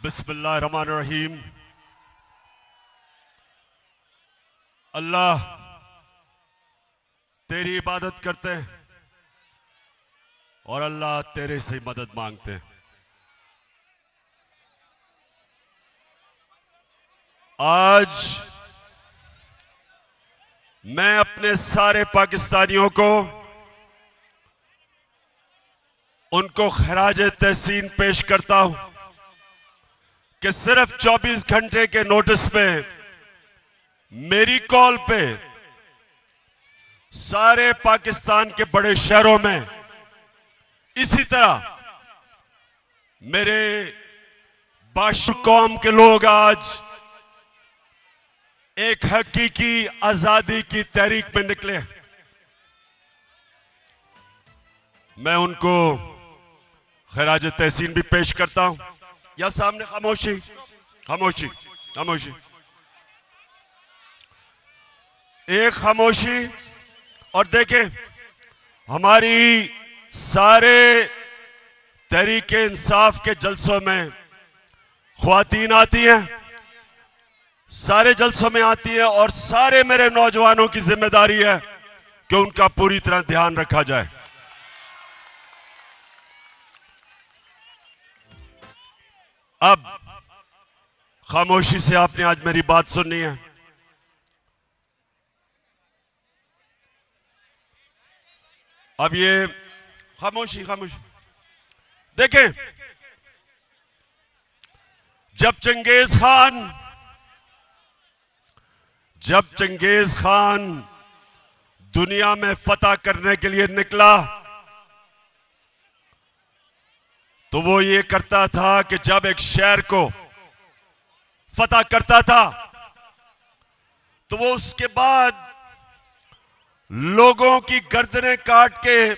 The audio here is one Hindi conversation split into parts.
बिस्मिल्लाहिर्रहमानिर्रहीम। अल्लाह तेरी इबादत करते हैं और अल्लाह तेरे से मदद मांगते हैं। आज मैं अपने सारे पाकिस्तानियों को उनको खराज तहसीन पेश करता हूं कि सिर्फ 24 घंटे के नोटिस में मेरी कॉल पे सारे पाकिस्तान के बड़े शहरों में इसी तरह मेरे बाशु कौम के लोग आज एक हकीकी आजादी की तहरीक में निकले। मैं उनको खराज तहसीन भी पेश करता हूं। या सामने खामोशी खामोशी खामोशी, एक खामोशी। और देखें, हमारी सारे तहरीक इंसाफ के जलसों में ख्वातीन आती हैं, सारे जलसों में आती है और सारे मेरे नौजवानों की जिम्मेदारी है कि उनका पूरी तरह ध्यान रखा जाए। अब खामोशी से आपने आज मेरी बात सुननी है। अब ये खामोशी खामोशी। देखें, जब चंगेज खान दुनिया में फतह करने के लिए निकला तो वो ये करता था कि जब एक शहर को फतह करता था तो वो उसके बाद लोगों की गर्दनें काट के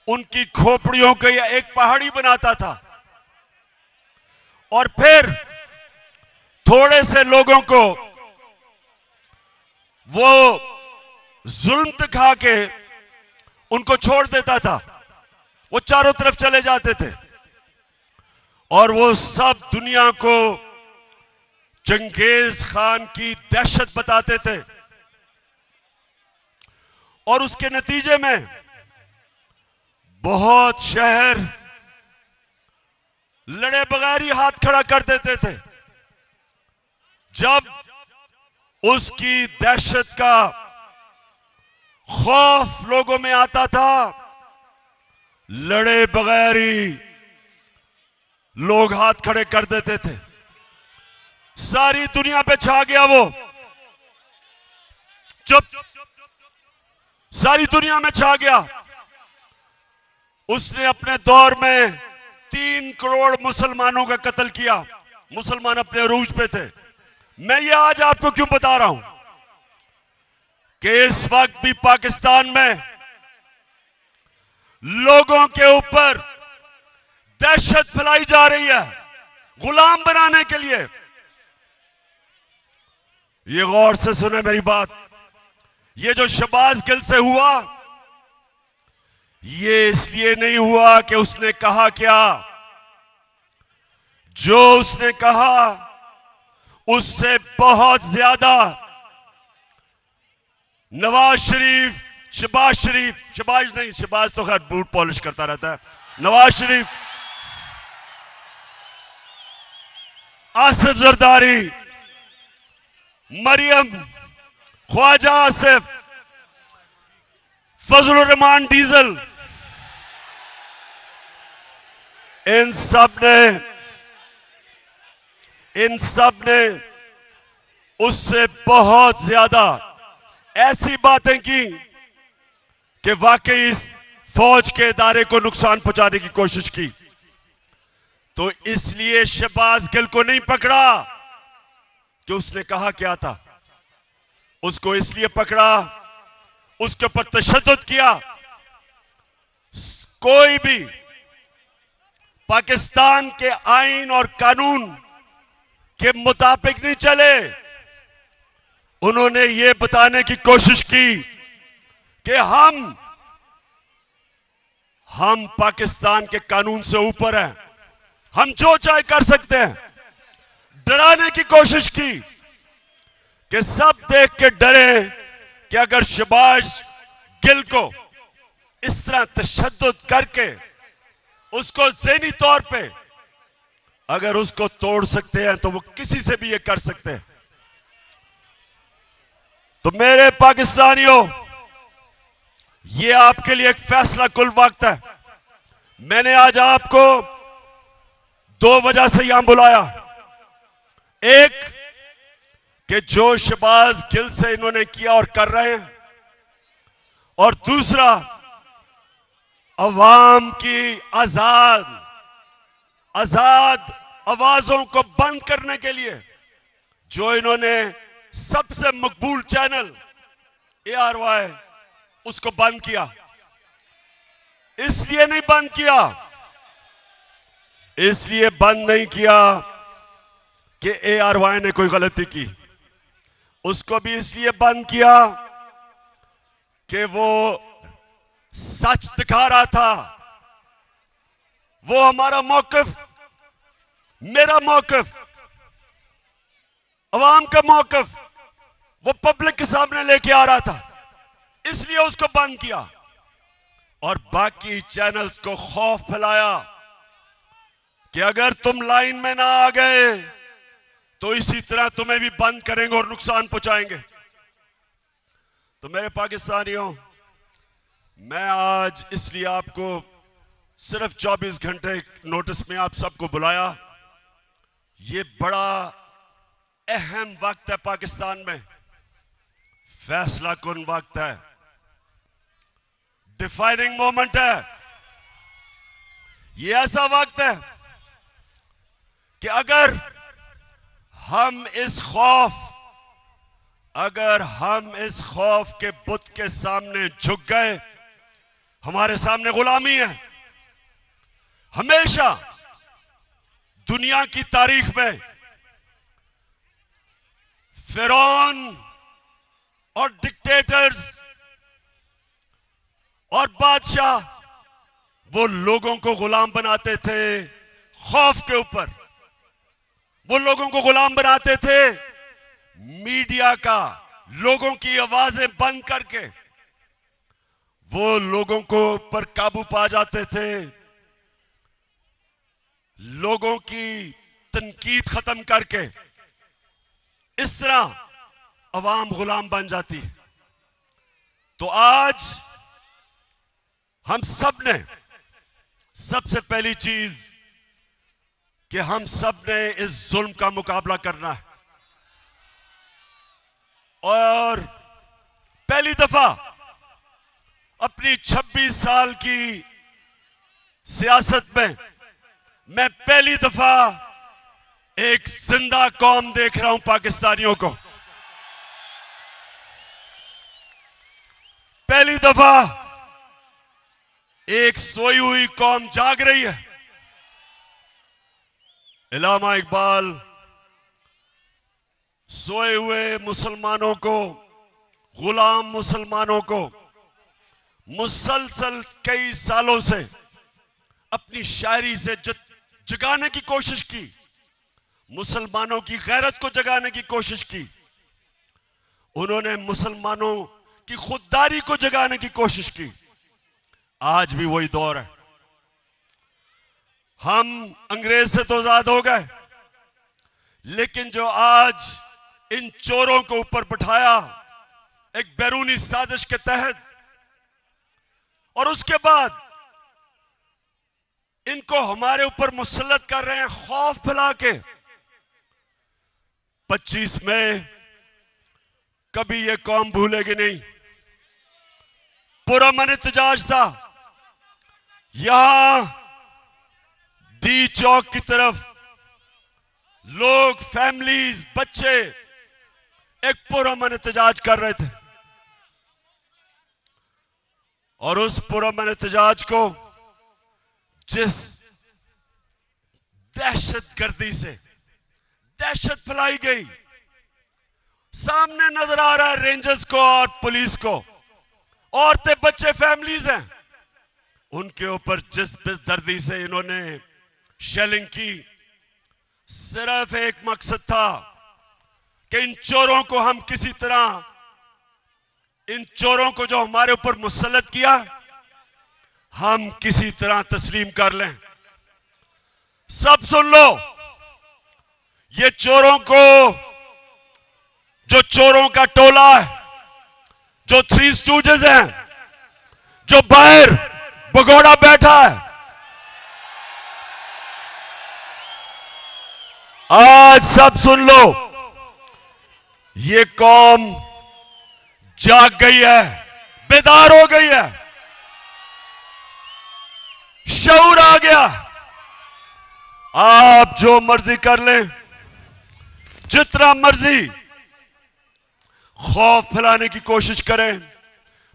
उनकी खोपड़ियों के एक पहाड़ी बनाता था और फिर थोड़े से लोगों को वो जुल्म दिखा के उनको छोड़ देता था। वो चारों तरफ चले जाते थे और वो सब दुनिया को चंगेज खान की दहशत बताते थे और उसके नतीजे में बहुत शहर लड़े बगैर ही हाथ खड़ा कर देते थे। जब उसकी दहशत का खौफ लोगों में आता था, लड़े बगैर ही लोग हाथ खड़े कर देते थे। सारी दुनिया पे छा गया वो। चुप। सारी दुनिया में छा गया। उसने अपने दौर में 3 करोड़ मुसलमानों का कत्ल किया। मुसलमान अपने अरूज पे थे। मैं ये आज आपको क्यों बता रहा हूं कि इस वक्त भी पाकिस्तान में लोगों के ऊपर दहशत फैलाई जा रही है गुलाम बनाने के लिए। ये गौर से सुने मेरी बात। ये जो शहबाज गिल से हुआ, ये इसलिए नहीं हुआ कि उसने कहा क्या। जो उसने कहा उससे बहुत ज्यादा नवाज शरीफ, शहबाज तो खैर बूट पॉलिश करता रहता है। नवाज शरीफ, आसिफ जरदारी, मरियम, ख्वाजा आसिफ, फजलुर रहमान डीजल, इन सब ने उससे बहुत ज्यादा ऐसी बातें की कि वाकई इस फौज के इदारे को नुकसान पहुंचाने की कोशिश की। तो इसलिए शहबाज गिल को नहीं पकड़ा कि उसने कहा क्या था। उसको इसलिए पकड़ा, उसके ऊपर तशद्दुद किया। कोई भी पाकिस्तान के आईन और कानून के मुताबिक नहीं चले। उन्होंने ये बताने की कोशिश की कि हम पाकिस्तान के कानून से ऊपर हैं, हम जो चाहे कर सकते हैं। डराने की कोशिश की कि सब देख के डरे कि अगर शहबाज गिल को इस तरह तशद्दुद करके उसको ज़हनी तौर पे अगर उसको तोड़ सकते हैं तो वो किसी से भी ये कर सकते हैं। तो मेरे पाकिस्तानियों, ये आपके लिए एक फैसला कुल वक्त है। मैंने आज आपको दो वजह से यहां बुलाया। एक कि जो शहबाज गिल से इन्होंने किया और कर रहे हैं, और दूसरा अवाम की आजाद आवाजों को बंद करने के लिए जो इन्होंने सबसे मकबूल चैनल ARY उसको बंद किया। इसलिए नहीं बंद किया, इसलिए बंद नहीं किया कि ARY ने कोई गलती की। उसको भी इसलिए बंद किया कि वो सच दिखा रहा था। वो हमारा मौकिफ, मेरा मौकिफ, अवाम का मौकिफ वो पब्लिक के सामने लेके आ रहा था, इसलिए उसको बंद किया। और बाकी चैनल्स को खौफ फैलाया कि अगर तुम लाइन में ना आ गए तो इसी तरह तुम्हें भी बंद करेंगे और नुकसान पहुंचाएंगे। तो मेरे पाकिस्तानियों, मैं आज इसलिए आपको सिर्फ 24 घंटे नोटिस में आप सबको बुलाया। ये बड़ा अहम वक्त है पाकिस्तान में, फैसला कुन वक्त है, डिफाइनिंग मोमेंट है। ये ऐसा वक्त है कि अगर हम इस खौफ के बुत के सामने झुक गए, हमारे सामने गुलामी है। हमेशा दुनिया की तारीख में फिरौन और डिक्टेटर्स और बादशाह वो लोगों को गुलाम बनाते थे खौफ के ऊपर। वो लोगों को गुलाम बनाते थे मीडिया का, लोगों की आवाजें बंद करके वो लोगों को पर काबू पा जाते थे, लोगों की तनकीद खत्म करके। इस तरह अवाम गुलाम बन जाती है। तो आज हम सब ने सबसे पहली चीज कि हम सब ने इस जुल्म का मुकाबला करना है। और पहली दफा अपनी 26 साल की सियासत में मैं पहली दफा एक जिंदा कौम देख रहा हूं पाकिस्तानियों को। पहली दफा एक सोई हुई कौम जाग रही है। इलामा इकबाल सोए हुए मुसलमानों को, गुलाम मुसलमानों को मुसलसल कई सालों से अपनी शायरी से जगाने की कोशिश की, मुसलमानों की गैरत को जगाने की कोशिश की। उन्होंने मुसलमानों की खुददारी को जगाने की कोशिश की। आज भी वही दौर है। हम अंग्रेज से तो आजाद हो गए, लेकिन जो आज इन चोरों को ऊपर बिठाया एक बैरूनी साजिश के तहत, और उसके बाद इनको हमारे ऊपर मुसल्लत कर रहे हैं खौफ फैला के। 25 मई कभी ये कौम भूलेगी नहीं। पुरअमन एहतजाज था। यहां डी चौक की तरफ लोग, फैमिलीज, बच्चे एक पुरअमन एहतजाज कर रहे थे, और उस पुरअमन एहतजाज को जिस दहशतगर्दी से दहशत फैलाई गई, सामने नजर आ रहा है रेंजर्स को और पुलिस को। औरतें, बच्चे, फैमिलीज हैं, उनके ऊपर जिस बेदर्दी से इन्होंने शेलिंग की, सिर्फ एक मकसद था कि इन चोरों को हम किसी तरह, इन चोरों को जो हमारे ऊपर मुसल्लत किया, हम किसी तरह तस्लीम कर लें। सब सुन लो, ये चोरों को, जो चोरों का टोला है, जो थ्री स्टूजेस हैं, जो बाहर भगोड़ा बैठा है, आज सब सुन लो, ये कौम जाग गई है, बेदार हो गई है, शऊर आ गया। आप जो मर्जी कर लें, जितना मर्जी खौफ फैलाने की कोशिश करें,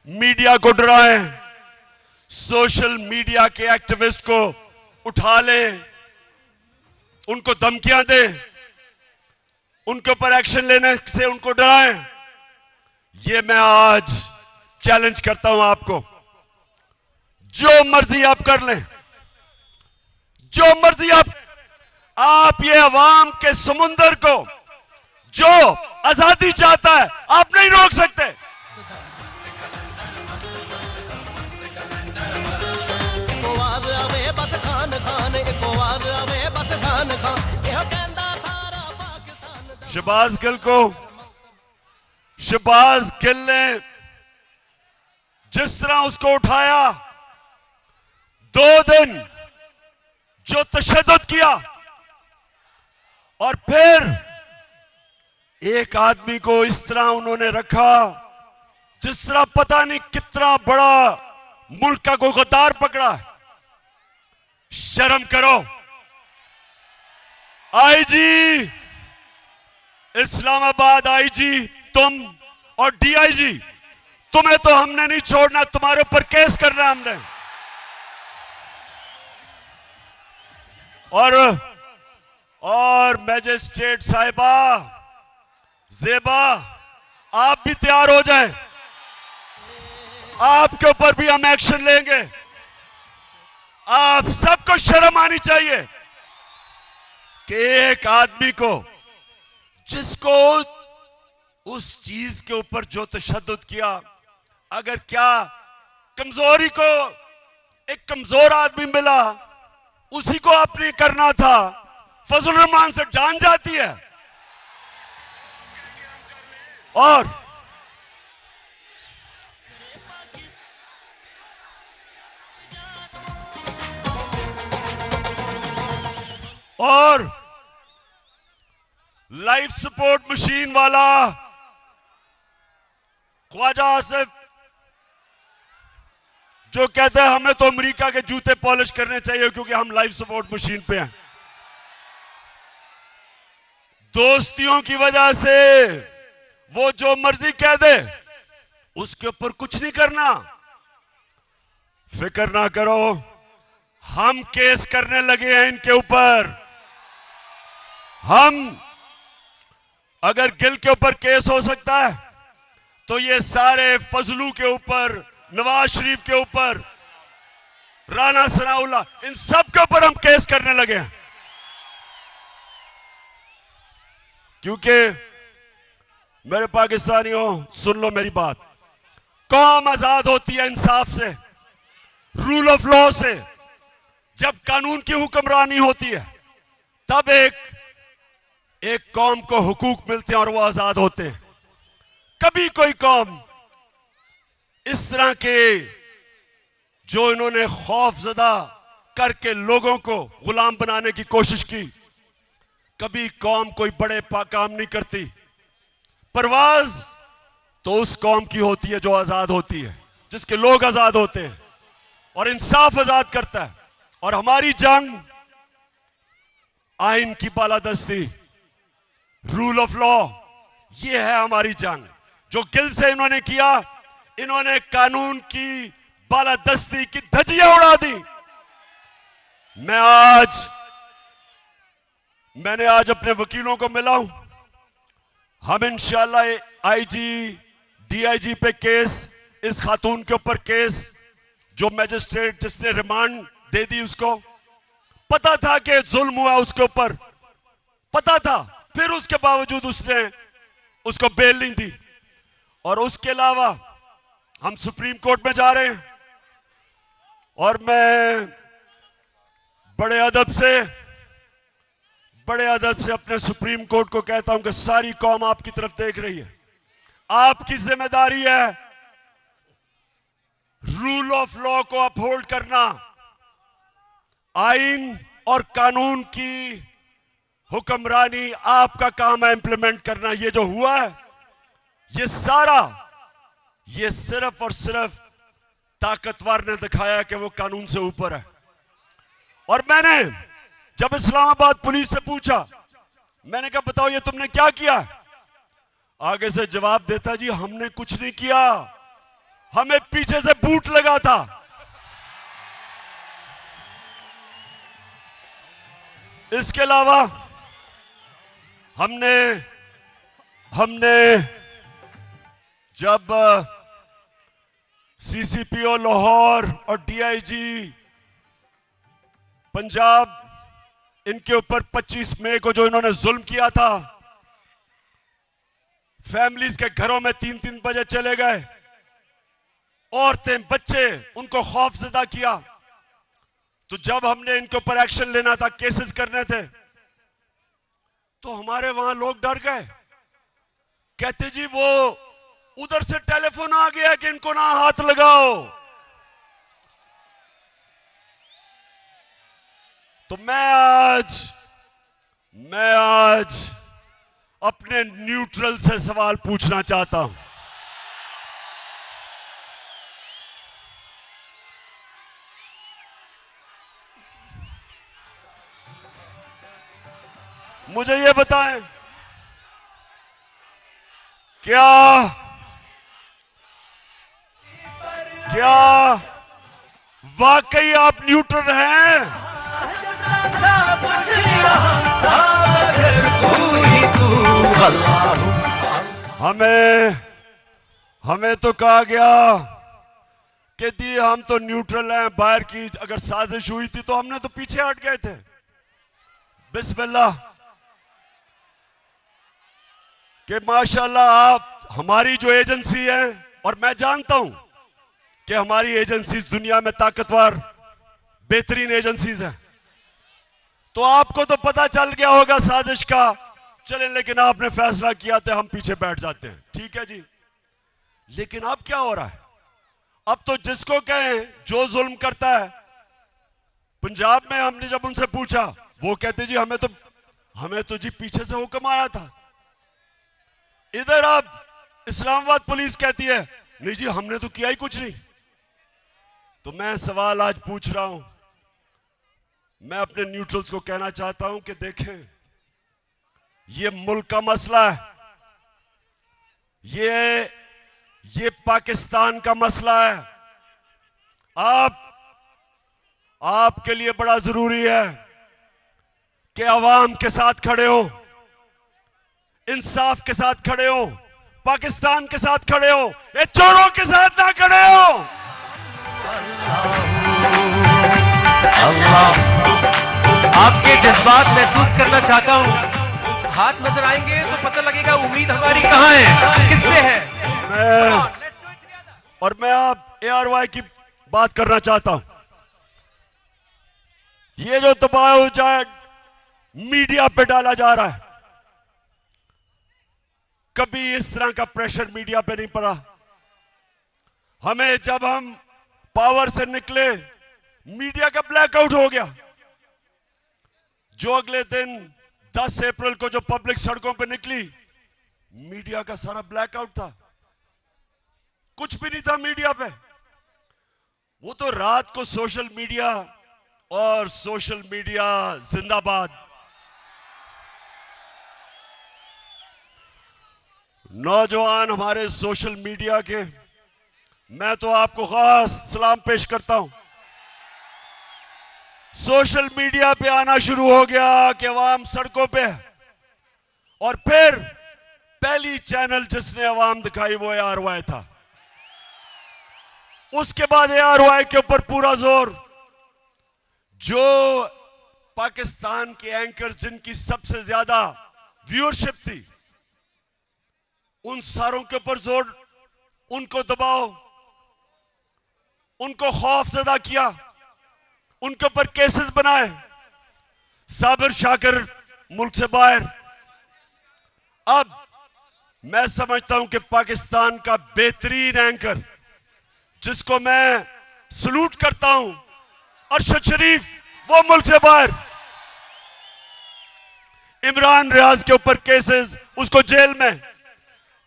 मीडिया को डराएं, सोशल मीडिया के एक्टिविस्ट को उठा लें, उनको धमकियां दें, उनके ऊपर एक्शन लेने से उनको डराएं। ये मैं आज चैलेंज करता हूं आपको, जो मर्जी आप कर लें, जो मर्जी आप ये अवाम के समुंदर को जो आजादी चाहता है, आप नहीं रोक सकते। शहबाज गिल को, शहबाज गिल ने जिस तरह उसको उठाया, 2 दिन जो तशद्दुद किया, और फिर एक आदमी को इस तरह उन्होंने रखा जिस तरह पता नहीं कितना बड़ा मुल्क का कोई गद्दार पकड़ा है। शर्म करो। आईजी इस्लामाबाद, आईजी तुम और डीआईजी, तुम्हें तो हमने नहीं छोड़ना, तुम्हारे ऊपर केस करना है हमने। और मैजिस्ट्रेट साहिबा ज़ेबा, आप भी तैयार हो जाएं, आपके ऊपर भी हम एक्शन लेंगे। आप सबको शर्म आनी चाहिए कि एक आदमी को, जिसको उस चीज के ऊपर जो तशद्दुद किया, अगर क्या कमजोरी को एक कमजोर आदमी मिला, उसी को आपने करना था। फजल रहमान से जान जाती है। और लाइफ सपोर्ट मशीन वाला ख्वाजा आसिफ, जो कहते हैं हमें तो अमेरिका के जूते पॉलिश करने चाहिए क्योंकि हम लाइफ सपोर्ट मशीन पे हैं। दोस्तियों की वजह से वो जो मर्जी कह दे, उसके ऊपर कुछ नहीं करना। फिक्र ना करो, हम केस करने लगे हैं इनके ऊपर। हम, अगर गिल के ऊपर केस हो सकता है तो ये सारे फजलू के ऊपर, नवाज शरीफ के ऊपर, राना सनाउल्लाह, इन सब के ऊपर हम केस करने लगे हैं। क्योंकि मेरे पाकिस्तानियों, सुन लो मेरी बात, कौम आजाद होती है इंसाफ से, रूल ऑफ लॉ से। जब कानून की हुक्मरानी होती है तब एक कौम को हुकूक मिलते हैं और वो आजाद होते हैं। कभी कोई कौम इस तरह के, जो इन्होंने खौफजदा करके लोगों को गुलाम बनाने की कोशिश की, कभी कौम कोई बड़े काम नहीं करती। परवाज तो उस कौम की होती है जो आजाद होती है, जिसके लोग आजाद होते हैं और इंसाफ आजाद करता है। और हमारी जंग आइन की बालादस्ती, रूल ऑफ लॉ, ये है हमारी जंग। जो गिल से इन्होंने किया, इन्होंने कानून की बालादस्ती की धज्जियां उड़ा दी। मैंने आज अपने वकीलों को मिला हूं। हम इंशाल्लाह आईजी, डीआईजी पे केस, इस खातून के ऊपर केस, जो मैजिस्ट्रेट जिसने रिमांड दे दी उसको, पता था कि जुल्म हुआ उसके ऊपर, पता था, फिर उसके बावजूद उसने उसको बेल नहीं दी। और उसके अलावा हम सुप्रीम कोर्ट में जा रहे हैं और मैं बड़े अदब से अपने सुप्रीम कोर्ट को कहता हूं कि सारी कौम आपकी तरफ देख रही है। आपकी जिम्मेदारी है रूल ऑफ लॉ को अपहोल्ड करना, आइन और कानून की हुक्मरानी आपका काम है इंप्लीमेंट करना। ये जो हुआ है ये सारा, ये सिर्फ और सिर्फ ताकतवर ने दिखाया कि वो कानून से ऊपर है। और मैंने जब इस्लामाबाद पुलिस से पूछा, मैंने कहा बताओ ये तुमने क्या किया, आगे से जवाब देता जी हमने कुछ नहीं किया, हमें पीछे से बूट लगा था। इसके अलावा हमने जब सीसीपीओ लाहौर और डीआईजी पंजाब, इनके ऊपर 25 मई को जो इन्होंने जुल्म किया था, फैमिलीज के घरों में 3-3 बजे चले गए, औरतें बच्चे, उनको खौफजदा किया, तो जब हमने इनके ऊपर एक्शन लेना था, केसेस करने थे, तो हमारे वहां लोग डर गए, कहते जी वो उधर से टेलीफोन आ गया कि इनको ना हाथ लगाओ। तो मैं आज अपने न्यूट्रल से सवाल पूछना चाहता हूं। मुझे ये बताएं, क्या वाकई आप न्यूट्रल हैं? हमें तो कहा गया कि दी हम तो न्यूट्रल हैं, बाहर की अगर साजिश हुई थी तो हमने तो पीछे हट गए थे। बिस्मिल्लाह कि माशाल्लाह आप हमारी जो एजेंसी है, और मैं जानता हूं कि हमारी एजेंसीज दुनिया में ताकतवर बेहतरीन एजेंसीज हैं, तो आपको तो पता चल गया होगा साजिश का, चले, लेकिन आपने फैसला किया था हम पीछे बैठ जाते हैं, ठीक है जी। लेकिन अब क्या हो रहा है, अब तो जिसको कहें जो जुल्म करता है, पंजाब में हमने जब उनसे पूछा वो कहते जी हमें तो जी पीछे से हुक्म आया था। इधर अब इस्लामाबाद पुलिस कहती है नहीं जी हमने तो किया ही कुछ नहीं। तो मैं सवाल आज पूछ रहा हूं, मैं अपने न्यूट्रल्स को कहना चाहता हूं कि देखें, ये मुल्क का मसला है, ये पाकिस्तान का मसला है। आपके लिए बड़ा जरूरी है कि अवाम के साथ खड़े हो, इंसाफ के साथ खड़े हो, पाकिस्तान के साथ खड़े हो, ये चोरों के साथ ना खड़े हो। अल्लाह, आपके जज्बात महसूस करना चाहता हूं। हाथ नजर आएंगे तो पता लगेगा उम्मीद हमारी कहां है, किससे है। मैं आप ARY की बात करना चाहता हूं। ये जो दबाव मीडिया पे डाला जा रहा है, कभी इस तरह का प्रेशर मीडिया पे नहीं पड़ा। हमें जब हम पावर से निकले, मीडिया का ब्लैकआउट हो गया। जो अगले दिन 10 अप्रैल को जो पब्लिक सड़कों पे निकली, मीडिया का सारा ब्लैकआउट था, कुछ भी नहीं था मीडिया पे। वो तो रात को सोशल मीडिया और सोशल मीडिया जिंदाबाद। नौजवान हमारे सोशल मीडिया के, मैं तो आपको खास सलाम पेश करता हूं। सोशल मीडिया पे आना शुरू हो गया कि अवाम सड़कों पे, और फिर पहली चैनल जिसने अवाम दिखाई वो ARY था। उसके बाद ARY के ऊपर पूरा जोर, जो पाकिस्तान के एंकर जिनकी सबसे ज्यादा व्यूअरशिप थी, उन सारों के ऊपर जोर, उनको दबाओ, उनको खौफजदा किया, उनके ऊपर केसेस बनाए। साबिर शाकिर मुल्क से बाहर। अब मैं समझता हूं कि पाकिस्तान का बेहतरीन एंकर जिसको मैं सलूट करता हूं, अरशद शरीफ, वो मुल्क से बाहर। इमरान रियाज के ऊपर केसेस, उसको जेल में।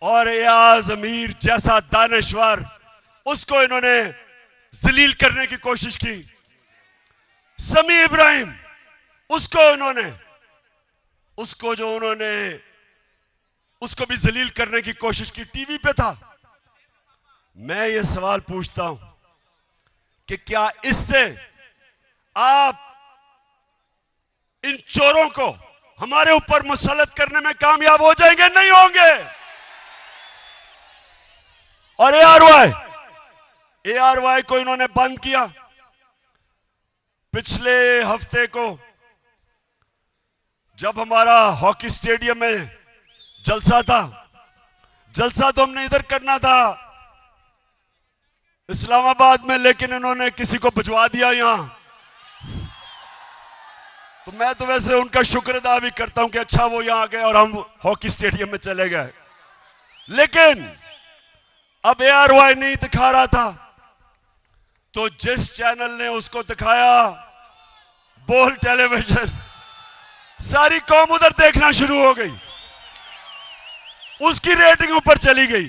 और एयाज अमीर जैसा दानश्वर, उसको इन्होंने जलील करने की कोशिश की। समी इब्राहिम, उसको उन्होंने उसको भी जलील करने की कोशिश की, टीवी पे था। मैं ये सवाल पूछता हूं कि क्या इससे आप इन चोरों को हमारे ऊपर मुसल्लत करने में कामयाब हो जाएंगे? नहीं होंगे। और ARY को इन्होंने बंद किया। पिछले हफ्ते को जब हमारा हॉकी स्टेडियम में जलसा था, जलसा तो हमने इधर करना था इस्लामाबाद में, लेकिन इन्होंने किसी को भिजवा दिया यहां। तो मैं तो वैसे उनका शुक्र अदा भी करता हूं कि अच्छा वो यहां आ गए और हम हॉकी स्टेडियम में चले गए। लेकिन अब ARY नहीं दिखा रहा था, तो जिस चैनल ने उसको दिखाया, बोल टेलीविजन, सारी कौम उधर देखना शुरू हो गई, उसकी रेटिंग ऊपर चली गई।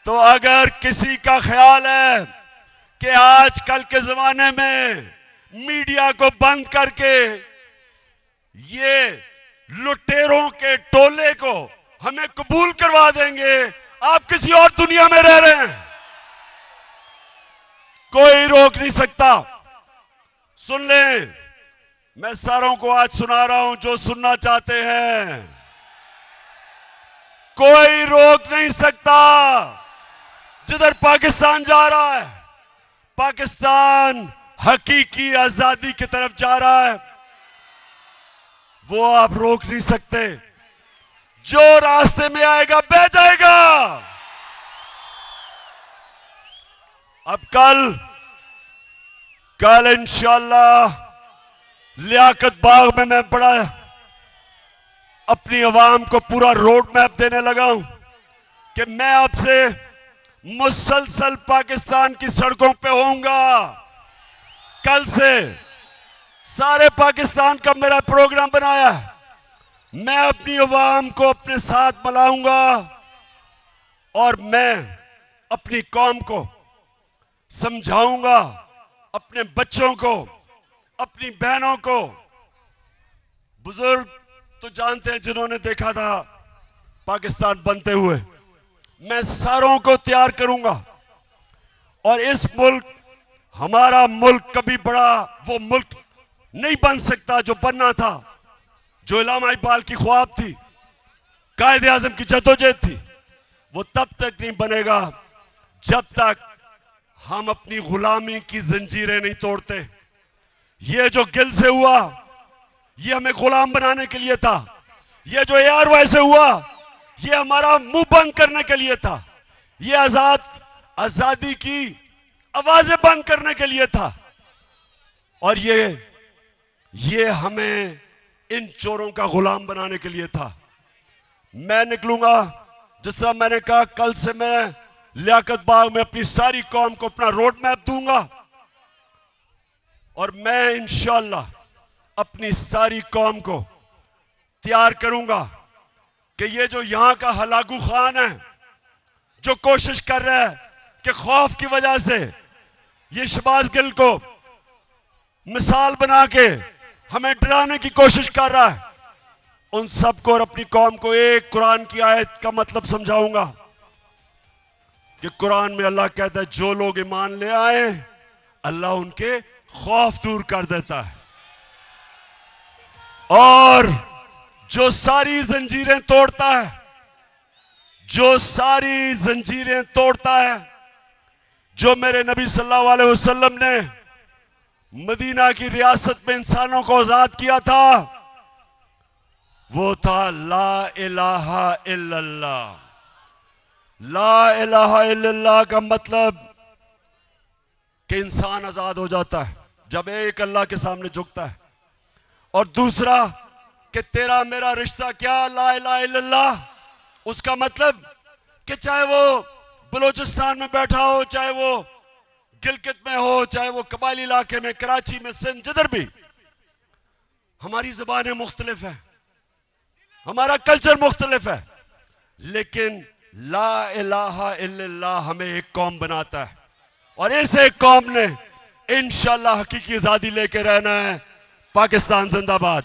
तो अगर किसी का ख्याल है कि आजकल के जमाने में मीडिया को बंद करके ये लुटेरों के टोले को हमें कबूल करवा देंगे, आप किसी और दुनिया में रह रहे हैं। कोई रोक नहीं सकता। सुन लें, मैं सारों को आज सुना रहा हूं जो सुनना चाहते हैं। कोई रोक नहीं सकता। जिधर पाकिस्तान जा रहा है, पाकिस्तान हकीकी आजादी की तरफ जा रहा है, वो आप रोक नहीं सकते। जो रास्ते में आएगा बह जाएगा। अब कल इंशाअल्लाह लियाकत बाग में मैं बड़ा अपनी आवाम को पूरा रोड मैप देने लगा हूं कि मैं आपसे मुसलसल पाकिस्तान की सड़कों पे होऊंगा। कल से सारे पाकिस्तान का मेरा प्रोग्राम बनाया है। मैं अपनी आवाम को अपने साथ मिलाऊंगा और मैं अपनी कौम को समझाऊंगा, अपने बच्चों को, अपनी बहनों को। बुजुर्ग तो जानते हैं जिन्होंने देखा था पाकिस्तान बनते हुए। मैं सारों को तैयार करूंगा और इस मुल्क, हमारा मुल्क कभी बड़ा वो मुल्क नहीं बन सकता जो बनना था, जो इलामा इकबाल की ख्वाब थी, कायदे आजम की जद्दोजहद थी। वो तब तक नहीं बनेगा जब तक हम अपनी गुलामी की जंजीरें नहीं तोड़ते। ये जो गिल से हुआ, ये हमें गुलाम बनाने के लिए था। ये जो ARY से हुआ, ये हमारा मुंह बंद करने के लिए था। ये आजादी की आवाजें बंद करने के लिए था। और ये हमें इन चोरों का गुलाम बनाने के लिए था। मैं निकलूंगा, जिस तरह मैंने कहा, कल से मैं लियाकत बाग में अपनी सारी कौम को अपना रोड मैप दूंगा और मैं इंशाअल्लाह अपनी सारी कौम को तैयार करूंगा कि ये जो यहां का हलाकू खान है, जो कोशिश कर रहा है कि खौफ की वजह से ये शहबाज गिल को मिसाल बना के हमें डराने की कोशिश कर रहा है, उन सबको और अपनी कौम को एक कुरान की आयत का मतलब समझाऊंगा कि कुरान में अल्लाह कहता है जो लोग ईमान ले आए अल्लाह उनके खौफ दूर कर देता है, और जो सारी जंजीरें तोड़ता है, जो सारी जंजीरें तोड़ता है, जो मेरे नबी सल्लल्लाहु अलैहि वसल्लम ने मदीना की रियासत में इंसानों को आजाद किया था, वो था ला इलाहा इल्लल्लाह। ला इलाहा इल्लल्लाह का मतलब कि इंसान आजाद हो जाता है जब एक अल्लाह के सामने झुकता है। और दूसरा कि तेरा मेरा रिश्ता क्या, ला इलाहा इल्लल्लाह, उसका मतलब कि चाहे वो बलूचिस्तान में बैठा हो, चाहे वो गिलगित में हो, चाहे वो कबायली इलाके में, कराची में, सिंध, जिधर भी, हमारी ज़बानें मुख्तलिफ है, हमारा कल्चर मुख्तलिफ है, लेकिन ला इलाहा इल्लल्लाह हमें एक कौम बनाता है। और इस एक कौम ने इंशाअल्लाह हकीकी आजादी लेके रहना है। पाकिस्तान जिंदाबाद।